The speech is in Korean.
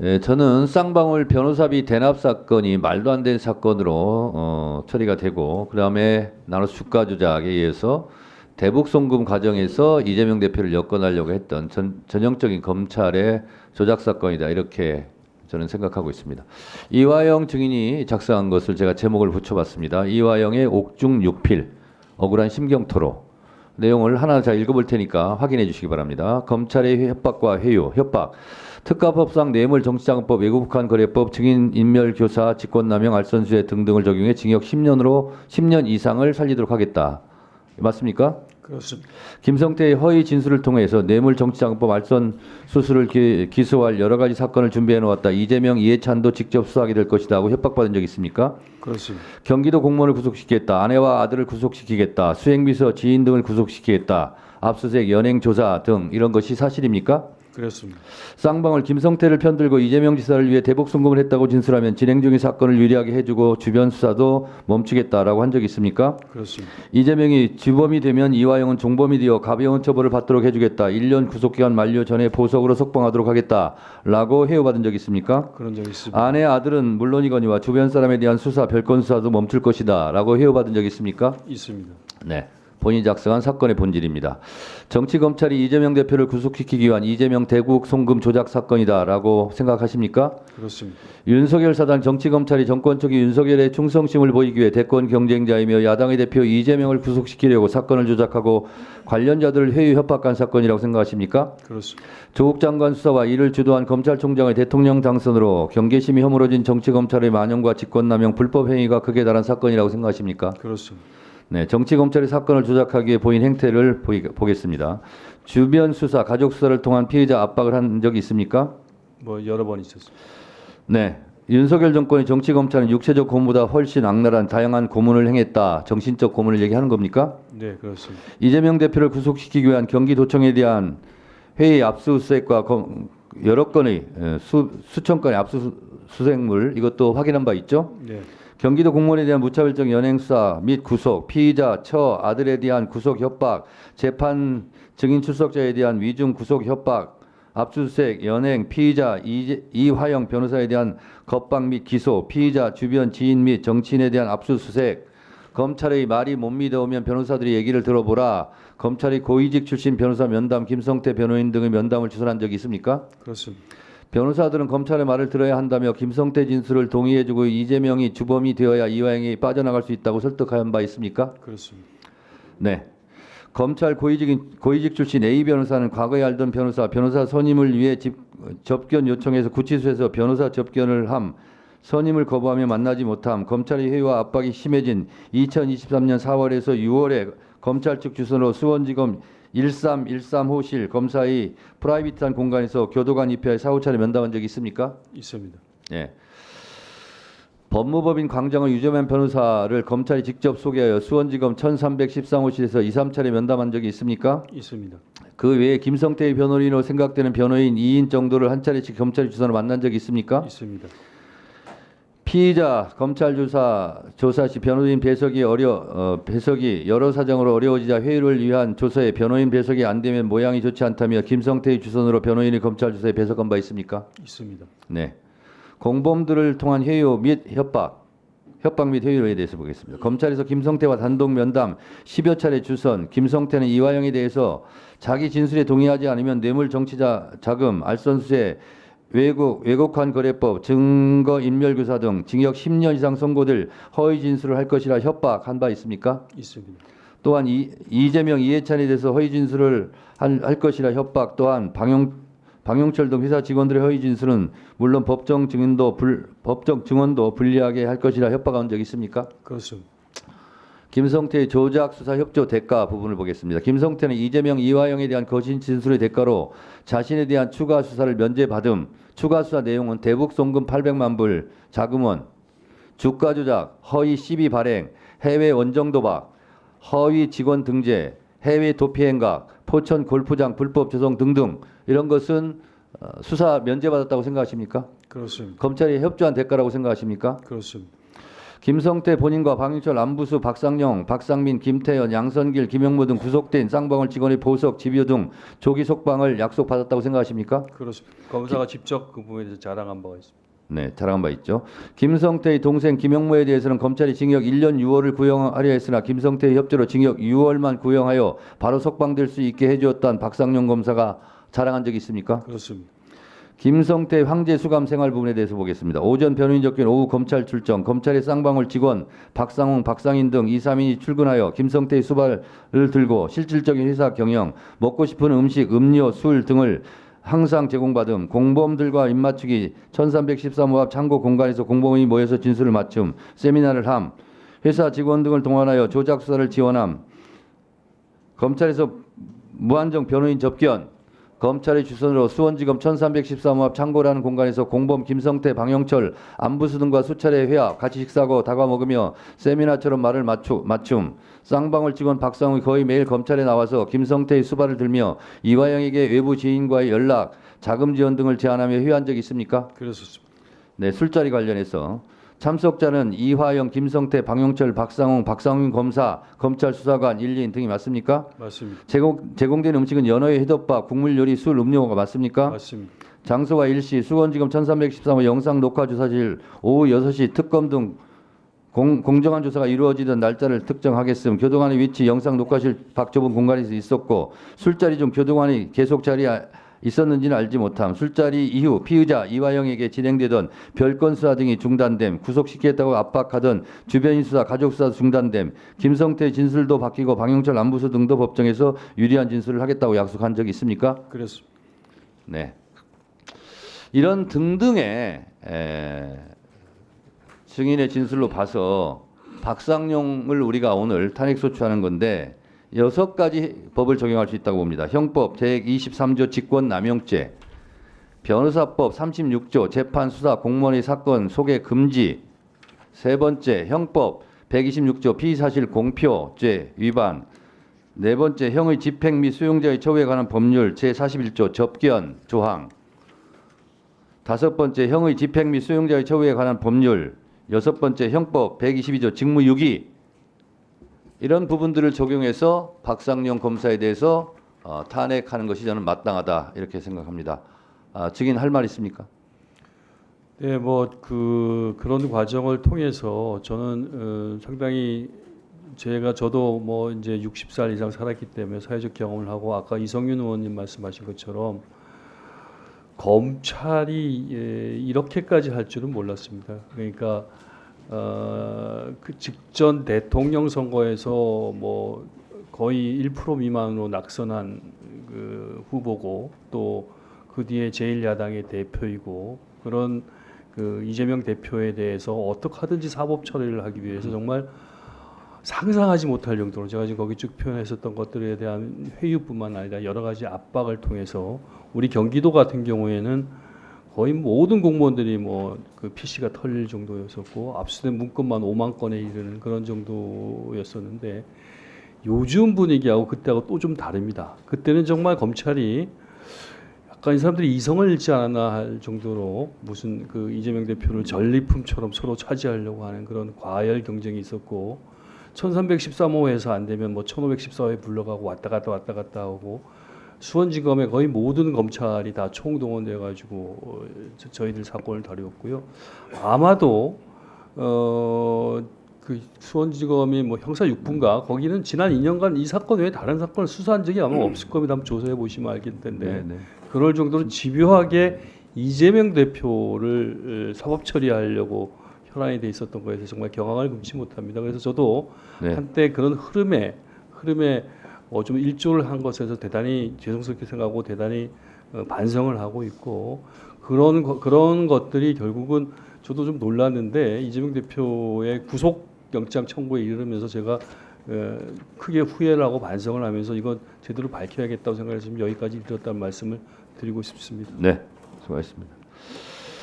예, 저는 쌍방울 변호사비 대납 사건이 말도 안 되는 사건으로 처리가 되고 그다음에 나눠서 주가 조작에 의해서 대북 송금 과정에서 이재명 대표를 엮어내려고 했던 전형적인 검찰의 조작 사건이다 이렇게 저는 생각하고 있습니다. 이화영 증인이 작성한 것을 제가 제목을 붙여봤습니다. 이화영의 옥중육필 억울한 심경토로 내용을 하나 잘 읽어볼 테니까 확인해 주시기 바랍니다. 검찰의 협박과 회유, 협박. 특가법상 뇌물 정치자금법, 외국북한 거래법, 증인 인멸교사, 직권남용, 알선수재 등등을 적용해 징역 10년 이상을 살리도록 하겠다. 맞습니까? 그렇습니다. 김성태의 허위 진술을 통해서 뇌물 정치자금법 알선 수수를 기소할 여러 가지 사건을 준비해 놓았다. 이재명, 이해찬도 직접 수사하게 될 것이다 하고 협박받은 적 있습니까? 그렇습니다. 경기도 공무원을 구속시키겠다. 아내와 아들을 구속시키겠다. 수행비서 지인 등을 구속시키겠다. 압수수색, 연행 조사 등 이런 것이 사실입니까? 그렇습니다. 쌍방울 김성태를 편들고 이재명 지사를 위해 대북 송금을 했다고 진술하면 진행 중인 사건을 유리하게 해주고 주변 수사도 멈추겠다라고 한 적이 있습니까? 그렇습니다. 이재명이 주범이 되면 이화영은 종범이 되어 가벼운 처벌을 받도록 해주겠다. 1년 구속기간 만료 전에 보석으로 석방하도록 하겠다라고 해요받은 적이 있습니까? 그런 적이 있습니다. 아내 아들은 물론이거니와 주변 사람에 대한 수사 별건 수사도 멈출 것이다라고 해요받은 적이 있습니까? 있습니다. 네. 본인이 작성한 사건의 본질입니다. 정치검찰이 이재명 대표를 구속시키기 위한 이재명 대국 송금 조작 사건이다라고 생각하십니까? 그렇습니다. 윤석열 사단 정치검찰이 정권 초기 윤석열의 충성심을 보이기 위해 대권 경쟁자이며 야당의 대표 이재명을 구속시키려고 사건을 조작하고 관련자들을 회유 협박한 사건이라고 생각하십니까? 그렇습니다. 조국 장관 수사와 이를 주도한 검찰총장의 대통령 당선으로 경계심이 허물어진 정치검찰의 만연과 직권남용 불법 행위가 극에 달한 사건이라고 생각하십니까? 그렇습니다. 네, 정치검찰이 사건을 조작하기 위해 보인 행태를 보겠습니다. 주변 수사, 가족 수사를 통한 피해자 압박을 한 적이 있습니까? 뭐 여러 번 있었습니다. 네, 윤석열 정권의 정치검찰은 육체적 고문보다 훨씬 악랄한 다양한 고문을 행했다. 정신적 고문을 얘기하는 겁니까? 네, 그렇습니다. 이재명 대표를 구속시키기 위한 경기도청에 대한 회의 압수수색과 여러 건의 수천 건의 압수수색물 이것도 확인한 바 있죠? 네, 경기도 공무원에 대한 무차별적 연행수사 및 구속, 피의자, 처, 아들에 대한 구속 협박, 재판 증인 출석자에 대한 위중 구속 협박, 압수수색, 연행, 피의자 이화영 변호사에 대한 겁박 및 기소, 피의자 주변 지인 및 정치인에 대한 압수수색, 검찰의 말이 못 믿어오면 변호사들이 얘기를 들어보라. 검찰의 고위직 출신 변호사 면담, 김성태 변호인 등의 면담을 주선한 적이 있습니까? 그렇습니다. 변호사들은 검찰의 말을 들어야 한다며 김성태 진술을 동의해주고 이재명이 주범이 되어야 이화영이 빠져나갈 수 있다고 설득한 바 있습니까? 그렇습니다. 네. 검찰 고위직 출신 A 변호사는 과거에 알던 변호사 선임을 위해 접견 요청해서 구치소에서 변호사 접견을 함, 선임을 거부하며 만나지 못함, 검찰의 회유와 압박이 심해진 2023년 4월에서 6월에 검찰 측 주선으로 수원지검 1313호실 검사의 프라이빗한 공간에서 교도관 입회하여 사후차례 면담한 적이 있습니까? 있습니다. 예. 법무법인 광장의 유재만 변호사를 검찰이 직접 소개하여 수원지검 1313호실에서 2, 3차례 면담한 적이 있습니까? 있습니다. 그 외에 김성태의 변호인으로 생각되는 변호인 2인 정도를 한 차례씩 검찰이 주선으로 만난 적이 있습니까? 있습니다. 피의자 검찰 조사 시 변호인 배석이 여러 사정으로 어려워지자 회유를 위한 조서에 변호인 배석이 안 되면 모양이 좋지 않다며 김성태의 주선으로 변호인이 검찰 조사에 배석한 바 있습니까? 있습니다. 네. 공범들을 통한 회유 및 협박 및 회유에 대해서 보겠습니다. 검찰에서 김성태와 단독 면담 10여 차례 주선, 김성태는 이화영에 대해서 자기 진술에 동의하지 않으면 뇌물 정치자 자금, 알선수재, 외국환 거래법, 증거 인멸교사 등 징역 10년 이상 선고될 허위 진술을 할 것이라 협박한 바 있습니까? 있습니다. 또한 이재명, 이해찬에 대해서 허위 진술을 할 것이라 협박, 또한 방용철 등 회사 직원들의 허위 진술은 물론 법정 증언도 불리하게 할 것이라 협박한 적 있습니까? 그렇습니다. 김성태의 조작 수사 협조 대가 부분을 보겠습니다. 김성태는 이재명, 이화영에 대한 거짓 진술의 대가로 자신에 대한 추가 수사를 면제받음. 추가 수사 내용은 대북 송금 800만 불, 자금원, 주가 조작, 허위 시비 발행, 해외 원정 도박, 허위 직원 등재, 해외 도피 행각, 포천 골프장 불법 조성 등등 이런 것은 수사 면제받았다고 생각하십니까? 그렇습니다. 검찰이 협조한 대가라고 생각하십니까? 그렇습니다. 김성태 본인과 박영철, 안부수, 박상영, 박상민, 김태현, 양선길, 김영모 등 구속된 쌍방울 직원의 보석, 집유 등 조기 석방을 약속받았다고 생각하십니까? 그렇습니다. 검사가 직접 그 부분에 대해서 자랑한 바가 있습니다. 네, 자랑한 바 있죠. 김성태의 동생 김영모에 대해서는 검찰이 징역 1년 6월을 구형하려 했으나 김성태의 협조로 징역 6월만 구형하여 바로 석방될 수 있게 해주었다는 박상용 검사가 자랑한 적이 있습니까? 그렇습니다. 김성태 황제 수감 생활 부분에 대해서 보겠습니다. 오전 변호인 접견, 오후 검찰 출정, 검찰의 쌍방울 직원 박상홍, 박상인 등 2, 3인이 출근하여 김성태의 수발을 들고 실질적인 회사 경영, 먹고 싶은 음식, 음료, 술 등을 항상 제공받음, 공범들과 입맞추기, 1313호 앞 창고 공간에서 공범이 모여서 진술을 맞춤, 세미나를 함, 회사 직원 등을 동원하여 조작 수사를 지원함, 검찰에서 무한정 변호인 접견, 검찰의 주선으로 수원지검 1313호 앞 창고라는 공간에서 공범 김성태, 방영철, 안부수 등과 수차례 회합, 같이 식사하고 다과 먹으며 세미나처럼 말을 맞춤, 쌍방울 직원 박상욱이 거의 매일 검찰에 나와서 김성태의 수발을 들며 이화영에게 외부 지인과의 연락, 자금 지원 등을 제안하며 회유한 적이 있습니까? 그랬었습니다. 네, 술자리 관련해서 참석자는 이화영, 김성태, 방영철, 박상웅, 박상훈 검사, 검찰 수사관, 1인 등이 맞습니까? 맞습니다. 제공된 음식은 연어의 회덮밥, 국물 요리, 술, 음료가 맞습니까? 맞습니다. 장소가 일시, 수원지검 1313호 영상 녹화 주사실, 오후 6시 특검 등 공정한 조사가 이루어지던 날짜를 특정하겠음. 교도관의 위치 영상 녹화실 밖 좁은 공간에서 있었고 술자리 중 교도관이 계속 자리에 있었는지는 알지 못함. 술자리 이후 피의자 이화영에게 진행되던 별건 수사 등이 중단됨. 구속시키겠다고 압박하던 주변인 수사, 가족 수사 중단됨. 김성태 진술도 바뀌고 방영철, 안부수 등도 법정에서 유리한 진술을 하겠다고 약속한 적이 있습니까? 그랬습니다. 네. 이런 등등의 증인의 진술로 봐서 박상용을 우리가 오늘 탄핵소추하는 건데 6가지 법을 적용할 수 있다고 봅니다. 형법 제23조 직권남용죄, 변호사법 36조 재판 수사 공무원의 사건 소개 금지, 세 번째 형법 126조 피의사실 공표죄 위반, 네 번째 형의 집행 및 수용자의 처우에 관한 법률 제41조 접견 조항, 다섯 번째 형의 집행 및 수용자의 처우에 관한 법률, 여섯 번째 형법 122조 직무유기, 이런 부분들을 적용해서 박상용 검사에 대해서 탄핵하는 것이 저는 마땅하다 이렇게 생각합니다. 증인 할 말 있습니까? 네, 뭐 그런 과정을 통해서 저는 상당히 저도 뭐 이제 60살 이상 살았기 때문에 사회적 경험을 하고 아까 이성윤 의원님 말씀하신 것처럼 검찰이 이렇게까지 할 줄은 몰랐습니다. 그러니까 그 직전 대통령 선거에서 뭐 거의 1% 미만으로 낙선한 그 후보고 또 그 뒤에 제1야당의 대표이고 그런 그 이재명 대표에 대해서 어떻게 하든지 사법 처리를 하기 위해서 정말 상상하지 못할 정도로 제가 지금 거기 쭉 표현했었던 것들에 대한 회유뿐만 아니라 여러 가지 압박을 통해서 우리 경기도 같은 경우에는 거의 모든 공무원들이 뭐 그 PC가 털릴 정도였었고 압수된 문건만 5만 건에 이르는 그런 정도였었는데 요즘 분위기하고 그때하고 또 좀 다릅니다. 그때는 정말 검찰이 약간 이 사람들이 이성을 잃지 않았나 할 정도로 무슨 그 이재명 대표를 전리품처럼 서로 차지하려고 하는 그런 과열 경쟁이 있었고 1313호에서 안 되면 뭐 1514호에 불러가고 왔다 갔다 하고 수원지검의 거의 모든 검찰이 다 총동원돼 가지고 저희들 사건을 다루었고요. 아마도 그 수원지검이 뭐 형사 6부인가 거기는 지난 2년간 이 사건 외에 다른 사건을 수사한 적이 아마 없을 겁니다. 한번 조사해 보시면 알겠을 텐데 그럴 정도로 집요하게 이재명 대표를 사법 처리하려고 혈안이 돼 있었던 거에서 정말 경악을 금치 못합니다. 그래서 저도 한때 그런 흐름에 좀 일조를 한 것에서 대단히 죄송스럽게 생각하고 대단히 반성을 하고 있고 그런 것들이 결국은 저도 좀 놀랐는데 이재명 대표의 구속영장 청구에 이르면서 제가 크게 후회를 하고 반성을 하면서 이건 제대로 밝혀야겠다고 생각해서 지금 여기까지 이르렀다는 말씀을 드리고 싶습니다. 네, 수고하셨습니다.